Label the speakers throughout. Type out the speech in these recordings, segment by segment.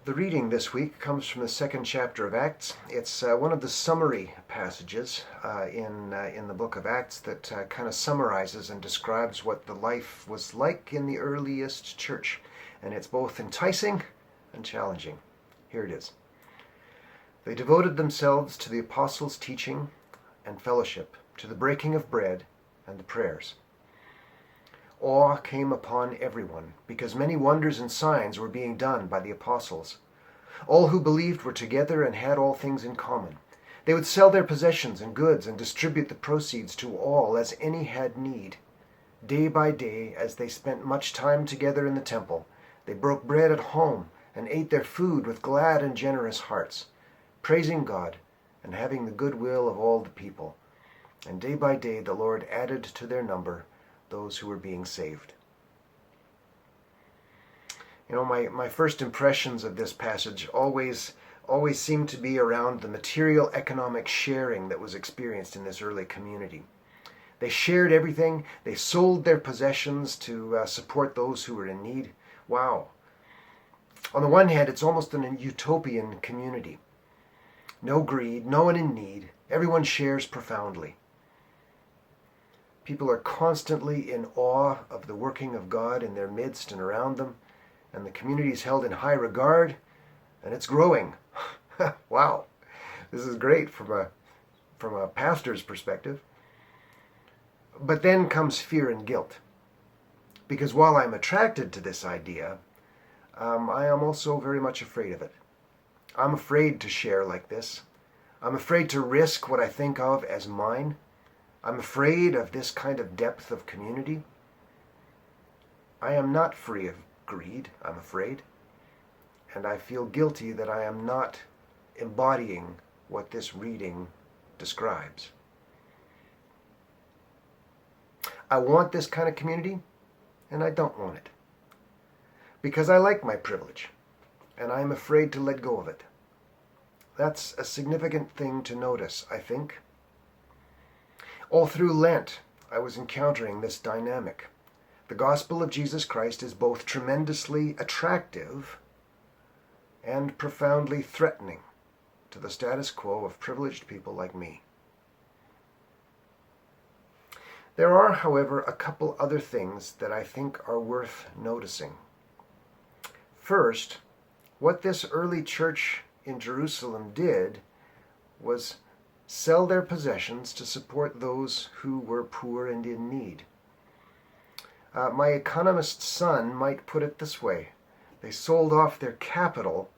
Speaker 1: The reading this week comes from the second chapter of Acts. It's one of the summary passages in the book of Acts that kind of summarizes and describes what the life was like in the earliest church. And it's both enticing and challenging. Here it is. They devoted themselves to the apostles' teaching and fellowship, to the breaking of bread and the prayers. Awe came upon everyone, because many wonders and signs were being done by the apostles. All who believed were together and had all things in common. They would sell their possessions and goods and distribute the proceeds to all as any had need. Day by day, as they spent much time together in the temple, they broke bread at home and ate their food with glad and generous hearts, praising God and having the goodwill of all the people. And day by day the Lord added to their number those who were being saved. You know, my first impressions of this passage always seem to be around the material economic sharing that was experienced in this early community. They shared everything. They sold their possessions to support those who were in need. Wow. On the one hand, it's almost an utopian community. No greed, no one in need. Everyone shares profoundly. People are constantly in awe of the working of God in their midst and around them, and the community is held in high regard, and it's growing. Wow, this is great from a pastor's perspective. But then comes fear and guilt, because while I'm attracted to this idea, I am also very much afraid of it. I'm afraid to share like this. I'm afraid to risk what I think of as mine. I'm afraid of this kind of depth of community. I am not free of greed, I'm afraid, and I feel guilty that I am not embodying what this reading describes. I want this kind of community, and I don't want it, because I like my privilege, and I am afraid to let go of it. That's a significant thing to notice, I think. All through Lent, I was encountering this dynamic. The gospel of Jesus Christ is both tremendously attractive and profoundly threatening to the status quo of privileged people like me. There are, however, a couple other things that I think are worth noticing. First, what this early church in Jerusalem did was sell their possessions to support those who were poor and in need. My economist son might put it this way: they sold off their capital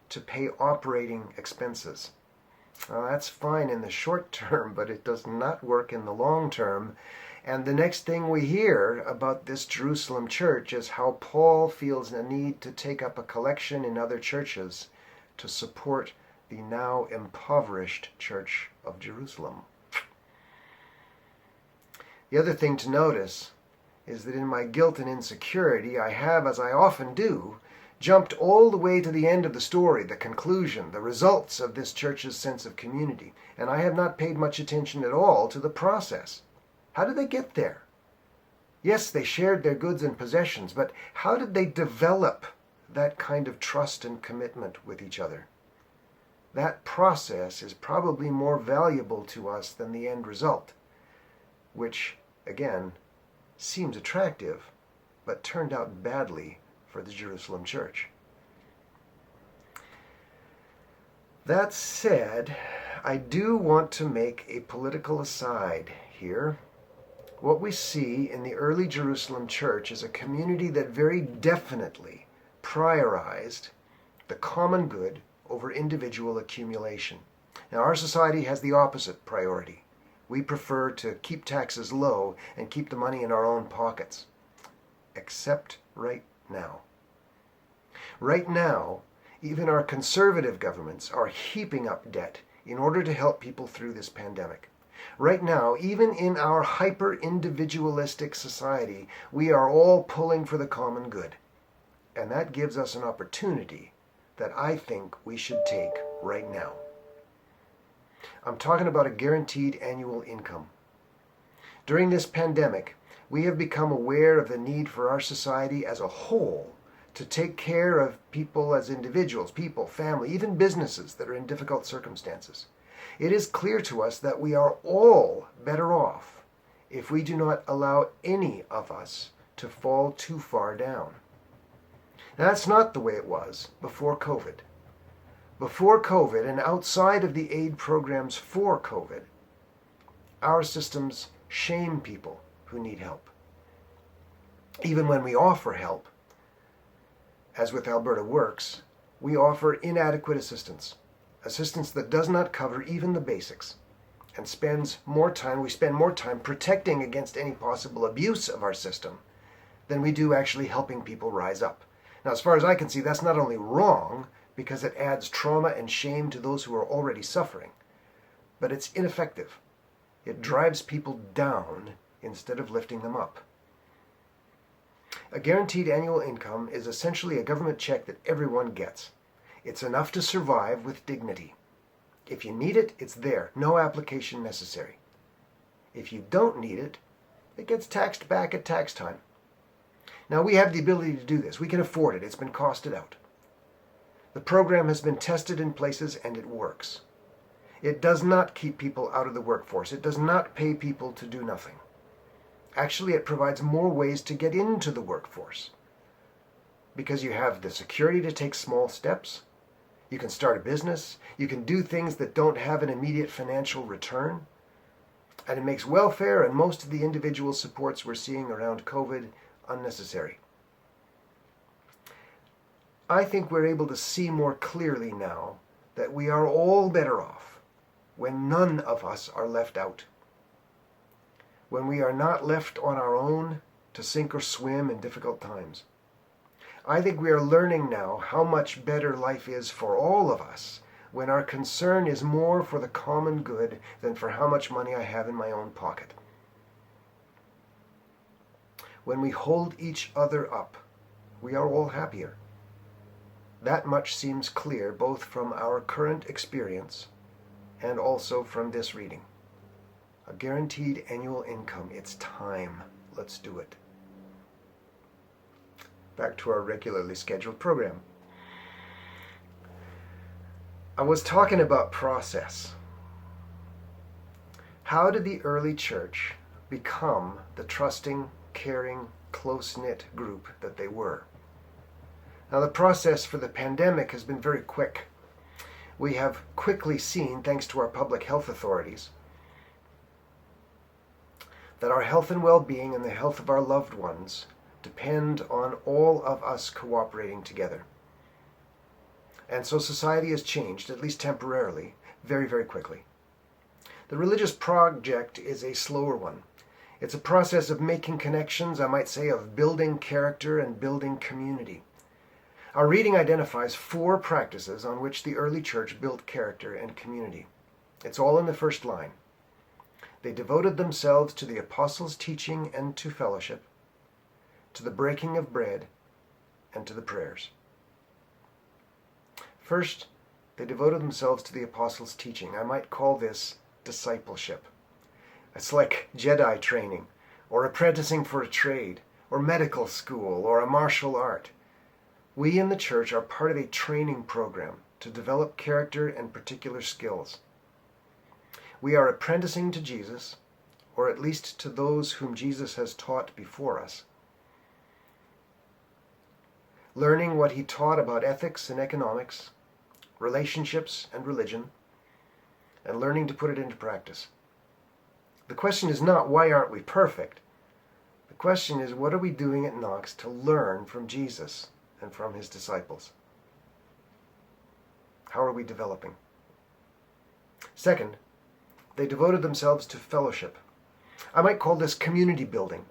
Speaker 1: to pay operating expenses. Now, that's fine in the short term, but it does not work in the long term. And the next thing we hear about this Jerusalem church is how Paul feels a need to take up a collection in other churches to support the now impoverished church of Jerusalem. The other thing to notice is that in my guilt and insecurity, I have, as I often do, jumped all the way to the end of the story, the conclusion, the results of this church's sense of community, and I have not paid much attention at all to the process. How did they get there? Yes, they shared their goods and possessions, but how did they develop that kind of trust and commitment with each other? That process is probably more valuable to us than the end result, which, again, seems attractive, but turned out badly for the Jerusalem church. That said, I do want to make a political aside here. What we see in the early Jerusalem church is a community that very definitely prioritized the common good over individual accumulation. Now, our society has the opposite priority. We prefer to keep taxes low and keep the money in our own pockets. Except right now. Right now, even our conservative governments are heaping up debt in order to help people through this pandemic. Right now, even in our hyper-individualistic society, we are all pulling for the common good. And that gives us an opportunity that I think we should take right now. I'm talking about a guaranteed annual income. During this pandemic, we have become aware of the need for our society as a whole to take care of people as individuals, people, family, even businesses that are in difficult circumstances. It is clear to us that we are all better off if we do not allow any of us to fall too far down. Now, that's not the way it was before COVID. Before COVID and outside of the aid programs for COVID, our systems shame people who need help. Even when we offer help, as with Alberta Works, we offer inadequate assistance that does not cover even the basics, and we spend more time protecting against any possible abuse of our system than we do actually helping people rise up. Now, as far as I can see, that's not only wrong, because it adds trauma and shame to those who are already suffering, but it's ineffective. It drives people down instead of lifting them up. A guaranteed annual income is essentially a government check that everyone gets. It's enough to survive with dignity. If you need it, it's there. No application necessary. If you don't need it, it gets taxed back at tax time. Now, we have the ability to do this. We can afford it. It's been costed out. The program has been tested in places and it works. It does not keep people out of the workforce. It does not pay people to do nothing. Actually, it provides more ways to get into the workforce, because you have the security to take small steps. You can start a business. You can do things that don't have an immediate financial return. And it makes welfare and most of the individual supports we're seeing around COVID unnecessary. I think we're able to see more clearly now that we are all better off when none of us are left out. When we are not left on our own to sink or swim in difficult times. I think we are learning now how much better life is for all of us when our concern is more for the common good than for how much money I have in my own pocket. When we hold each other up, we are all happier. That much seems clear both from our current experience and also from this reading. A guaranteed annual income. It's time. Let's do it. Back to our regularly scheduled program. I was talking about process. How did the early church become the trusting, caring, close-knit group that they were? Now, the process for the pandemic has been very quick. We have quickly seen, thanks to our public health authorities, that our health and well-being and the health of our loved ones depend on all of us cooperating together. And so society has changed, at least temporarily, very, very quickly. The religious project is a slower one. It's a process of making connections, I might say, of building character and building community. Our reading identifies 4 practices on which the early church built character and community. It's all in the first line. They devoted themselves to the apostles' teaching and to fellowship, to the breaking of bread, and to the prayers. First, they devoted themselves to the apostles' teaching. I might call this discipleship. It's like Jedi training, or apprenticing for a trade, or medical school, or a martial art. We in the church are part of a training program to develop character and particular skills. We are apprenticing to Jesus, or at least to those whom Jesus has taught before us. Learning what he taught about ethics and economics, relationships and religion, and learning to put it into practice. The question is not, why aren't we perfect? The question is, what are we doing at Knox to learn from Jesus and from his disciples? How are we developing? Second, they devoted themselves to fellowship. I might call this community building.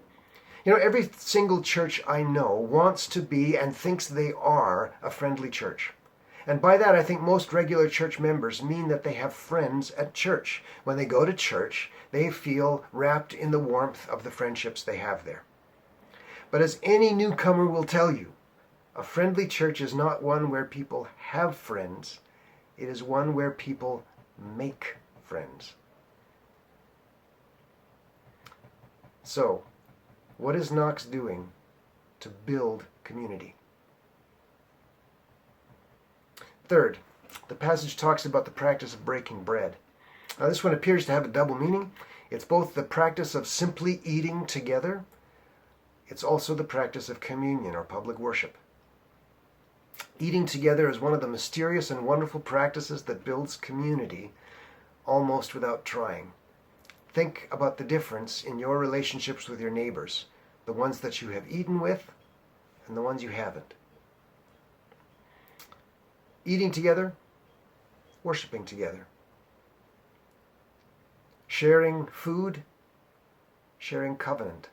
Speaker 1: You know, every single church I know wants to be and thinks they are a friendly church. And by that, I think most regular church members mean that they have friends at church. When they go to church, they feel wrapped in the warmth of the friendships they have there. But as any newcomer will tell you, a friendly church is not one where people have friends. It is one where people make friends. So, what is Knox doing to build community? Third, the passage talks about the practice of breaking bread. Now, this one appears to have a double meaning. It's both the practice of simply eating together. It's also the practice of communion or public worship. Eating together is one of the mysterious and wonderful practices that builds community almost without trying. Think about the difference in your relationships with your neighbors, the ones that you have eaten with and the ones you haven't. Eating together, worshiping together. Sharing food, sharing covenant.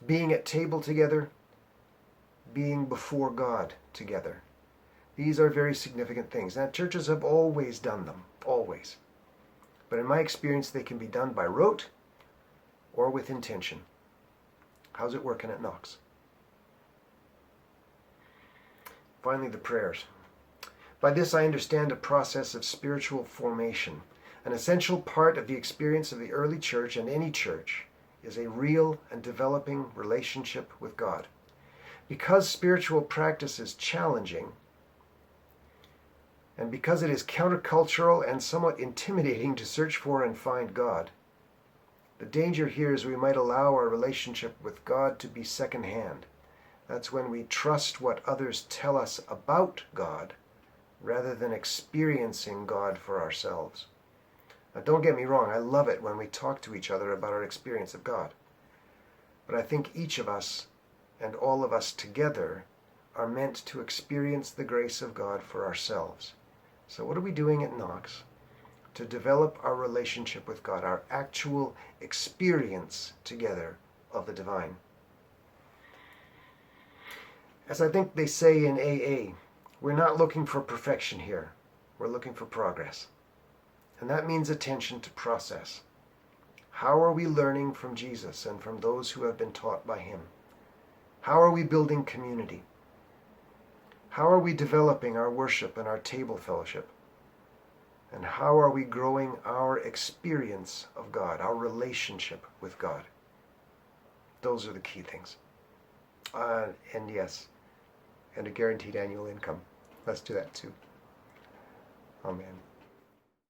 Speaker 1: Being at table together, being before God together. These are very significant things. Now, churches have always done them, always. But in my experience, they can be done by rote or with intention. How's it working at Knox? Finally, the prayers. By this I understand a process of spiritual formation. An essential part of the experience of the early church and any church is a real and developing relationship with God. Because spiritual practice is challenging, and because it is countercultural and somewhat intimidating to search for and find God, the danger here is we might allow our relationship with God to be secondhand. That's when we trust what others tell us about God rather than experiencing God for ourselves. Now, don't get me wrong, I love it when we talk to each other about our experience of God. But I think each of us and all of us together are meant to experience the grace of God for ourselves. So what are we doing at Knox to develop our relationship with God, our actual experience together of the divine? As I think they say in AA, we're not looking for perfection here. We're looking for progress. And that means attention to process. How are we learning from Jesus and from those who have been taught by him? How are we building community? How are we developing our worship and our table fellowship? And how are we growing our experience of God, our relationship with God? Those are the key things. And yes, and a guaranteed annual income. Let's do that too. Amen.